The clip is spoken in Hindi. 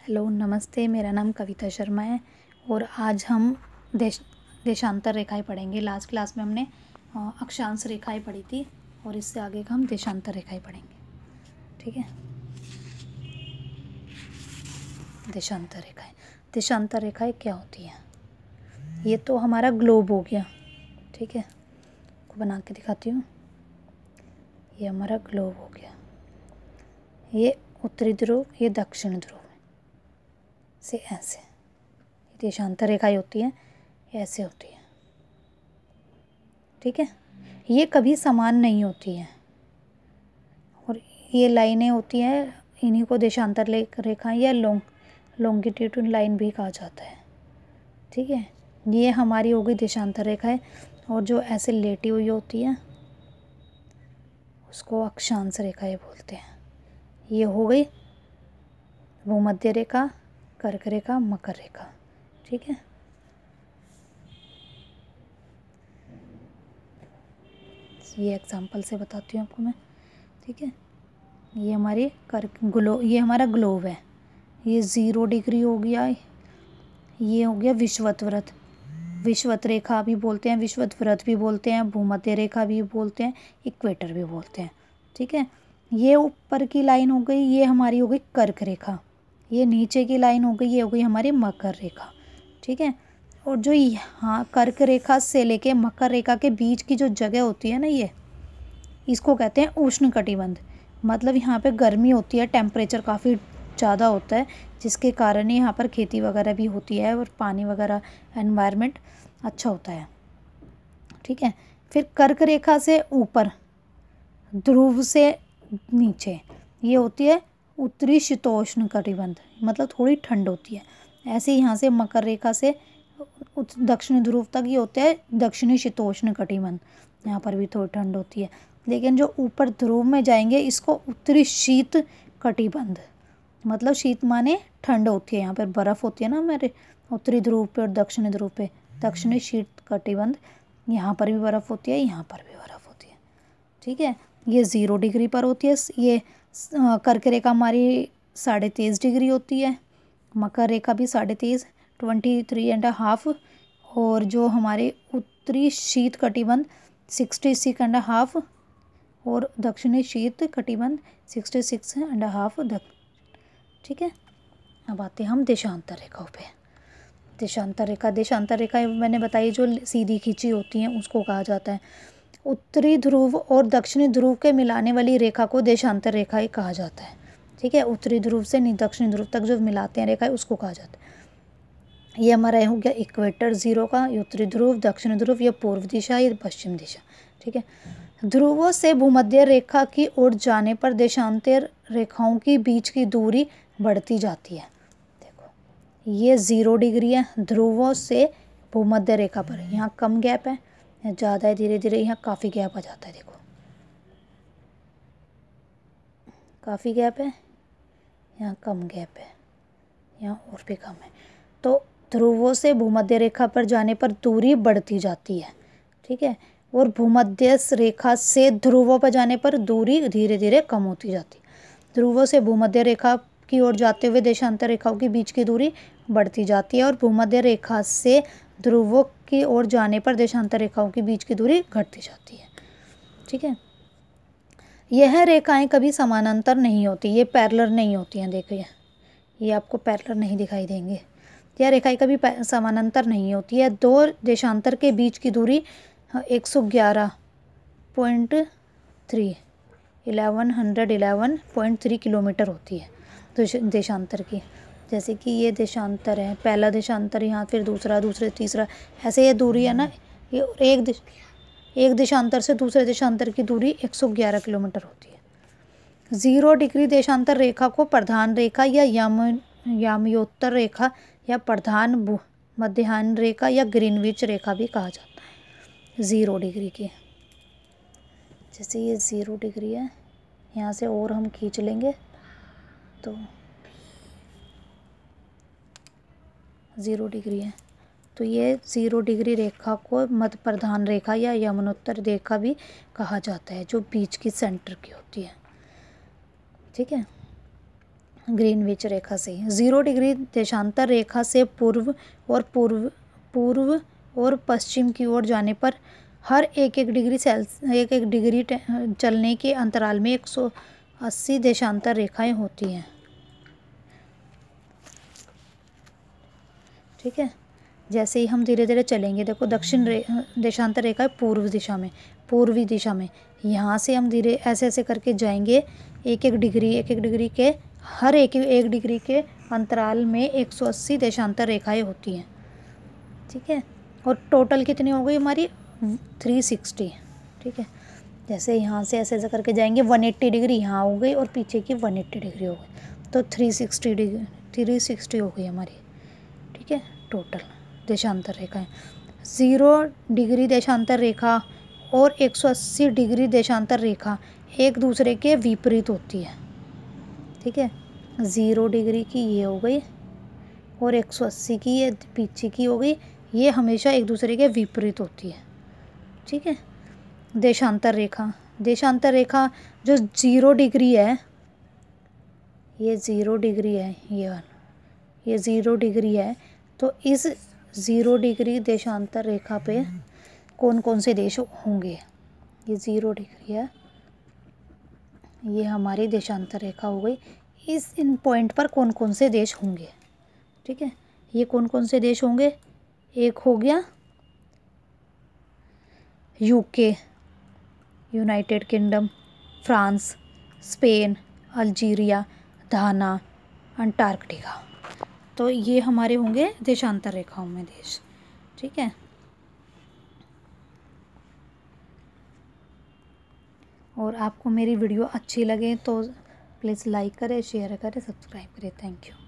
हेलो नमस्ते, मेरा नाम कविता शर्मा है और आज हम देशांतर रेखाएं पढ़ेंगे। लास्ट क्लास में हमने अक्षांश रेखाएं पढ़ी थी और इससे आगे का हम देशांतर रेखाएं पढ़ेंगे। ठीक है। देशांतर रेखाएं, देशांतर रेखाएं क्या होती हैं? ये तो हमारा ग्लोब हो गया। ठीक है, को बना के दिखाती हूँ। ये हमारा ग्लोब हो गया। ये उत्तरी ध्रुव, ये दक्षिण ध्रुव से ऐसे देशांतर रेखाएं होती हैं, ऐसे होती है। ठीक है, ये कभी समान नहीं होती हैं और ये लाइनें होती हैं, इन्हीं को देशांतर रेखाएं या लॉन्गिट्यूड लाइन भी कहा जाता है। ठीक है, ये हमारी हो गई देशांतर रेखाएं और जो ऐसे लेटी हुई होती है उसको अक्षांश रेखाएं बोलते हैं। ये हो गई भूमध्य रेखा, कर्क रेखा, मकर रेखा। ठीक है, ये एग्जांपल से बताती हूँ आपको मैं। ठीक है, ये हमारी ये हमारा ग्लोब है। ये 0 डिग्री हो गया। ये हो गया विषुवत व्रत, विषुवत रेखा भी बोलते हैं, विषुवत व्रत भी बोलते हैं, भूमध्य रेखा भी बोलते हैं, इक्वेटर भी बोलते हैं। ठीक है, ये ऊपर की लाइन हो गई, ये हमारी हो गई कर्क रेखा। ये नीचे की लाइन हो गई, ये हो गई हमारी मकर रेखा। ठीक है, और जो यहाँ कर्क रेखा से लेके मकर रेखा के बीच की जो जगह होती है ना, ये इसको कहते हैं उष्ण कटिबंध। मतलब यहाँ पे गर्मी होती है, टेम्परेचर काफ़ी ज़्यादा होता है, जिसके कारण यहाँ पर खेती वगैरह भी होती है और पानी वगैरह एनवायरनमेंट अच्छा होता है। ठीक है, फिर कर्क रेखा से ऊपर ध्रुव से नीचे ये होती है उत्तरी शीतोष्ण कटिबंध, मतलब थोड़ी ठंड होती है। ऐसे यहाँ से मकर रेखा से दक्षिणी ध्रुव तक ये होता है दक्षिणी शीतोष्ण कटिबंध, यहाँ पर भी थोड़ी ठंड होती है। लेकिन जो ऊपर ध्रुव में जाएंगे इसको उत्तरी शीत कटिबंध, मतलब शीत माने ठंड होती है, यहाँ पर बर्फ़ होती है ना हमारे उत्तरी ध्रुव पे और दक्षिणी ध्रुव पे, दक्षिणी शीत कटिबंध, यहाँ पर भी बर्फ़ होती है, यहाँ पर भी बर्फ़ होती है। ठीक है, ये 0 डिग्री पर होती है। ये कर्क रेखा हमारी 23.5 डिग्री होती है, मकर रेखा भी 23.5 23.5, और जो हमारे उत्तरी शीत कटिबंध 66.5 और दक्षिणी शीत कटिबंध 66.5। ठीक है, अब आते हैं हम देशांतर रेखाओं पे। देशांतर रेखा मैंने बताई जो सीधी खींची होती हैं उसको कहा जाता है। उत्तरी ध्रुव और दक्षिणी ध्रुव के मिलाने वाली रेखा को देशांतर रेखा ही कहा जाता है। ठीक है, उत्तरी ध्रुव से दक्षिणी ध्रुव तक जो मिलाते हैं रेखा उसको कहा जाता है। ये हमारा हो गया इक्वेटर 0 का, ये उत्तरी ध्रुव, दक्षिणी ध्रुव, ये पूर्व दिशा, ये पश्चिम दिशा। ठीक है, ध्रुवों से भूमध्य रेखा की ओर जाने पर देशांतर रेखाओं के बीच की दूरी बढ़ती जाती है। देखो, ये 0 डिग्री है ध्रुवों से भूमध्य रेखा पर, यहाँ कम गैप है, ज़्यादा है, धीरे धीरे यहाँ काफ़ी गैप आ जाता है। देखो काफ़ी गैप है, यहाँ कम गैप है, यहाँ और भी कम है। तो ध्रुवों से भूमध्य रेखा पर जाने पर दूरी बढ़ती जाती है। ठीक है, और भूमध्य रेखा से ध्रुवों पर जाने पर दूरी धीरे धीरे कम होती जाती है। ध्रुवों से भूमध्य रेखा की ओर जाते हुए देशांतर रेखाओं के बीच की दूरी बढ़ती जाती है और भूमध्य रेखा से ध्रुवों की ओर जाने पर देशांतर रेखाओं के बीच की दूरी घटती जाती है। ठीक है, यह रेखाएं कभी समानांतर नहीं होती, ये पैरेलल नहीं होती हैं। देखिए, ये आपको पैरेलल नहीं दिखाई देंगे। यह रेखाएं कभी समानांतर नहीं होती है। दो देशांतर के बीच की दूरी 1111.3 किलोमीटर होती है देशांतर की। जैसे कि ये देशांतर है, पहला देशांतर यहाँ, फिर दूसरा, दूसरे तीसरा, ऐसे ये दूरी है ना, ये एक देशांतर से दूसरे देशांतर की दूरी 111 किलोमीटर होती है। 0 डिग्री देशांतर रेखा को प्रधान रेखा या याम्योत्तर रेखा या प्रधान मध्याह्न रेखा या ग्रीनविच रेखा भी कहा जाता है। 0 डिग्री की, जैसे ये 0 डिग्री है, यहाँ से और हम खींच लेंगे तो 0 डिग्री है, तो ये 0 डिग्री रेखा को मध्य प्रधान रेखा या यमुनोत्तर रेखा भी कहा जाता है, जो बीच की सेंटर की होती है। ठीक है, ग्रीनविच रेखा से। 0 डिग्री देशांतर रेखा से पूर्व और पश्चिम की ओर जाने पर हर एक डिग्री चलने के अंतराल में 180 देशांतर रेखाएं होती हैं। ठीक है, जैसे ही हम धीरे धीरे चलेंगे, देखो देशांतर रेखा है पूर्वी दिशा में, यहाँ से हम धीरे ऐसे ऐसे करके जाएंगे, एक एक डिग्री के हर एक डिग्री के अंतराल में 180 देशांतर रेखाएं होती हैं। ठीक है, और टोटल कितनी हो गई हमारी 360। ठीक है, जैसे यहाँ से ऐसे ऐसे करके जाएंगे 180 डिग्री यहाँ हो गई और पीछे की 180 डिग्री हो गई, तो 360 हो गई हमारी। ठीक है, टोटल देशांतर रेखाएं। 0 डिग्री देशांतर रेखा और 180 डिग्री देशांतर रेखा एक दूसरे के विपरीत होती है। ठीक है, 0 डिग्री की ये हो गई और 180 की ये पीछे की हो गई, ये हमेशा एक दूसरे के विपरीत होती है। ठीक है, देशांतर रेखा जो 0 डिग्री है, ये 0 डिग्री है, ये 0 डिग्री है, तो इस 0 डिग्री देशांतर रेखा पे कौन कौन से देश होंगे। ये 0 डिग्री है, ये हमारी देशांतर रेखा हो गई। इन पॉइंट पर कौन कौन से देश होंगे। ठीक है, ये कौन कौन से देश होंगे, एक हो गया UK, United Kingdom, France, Spain, Algeria, Ghana, Antarctica, तो ये हमारे होंगे देशांतर रेखाओं में देश। ठीक है, और आपको मेरी वीडियो अच्छी लगे तो प्लीज़ लाइक करें, शेयर करें, सब्सक्राइब करें। Thank you.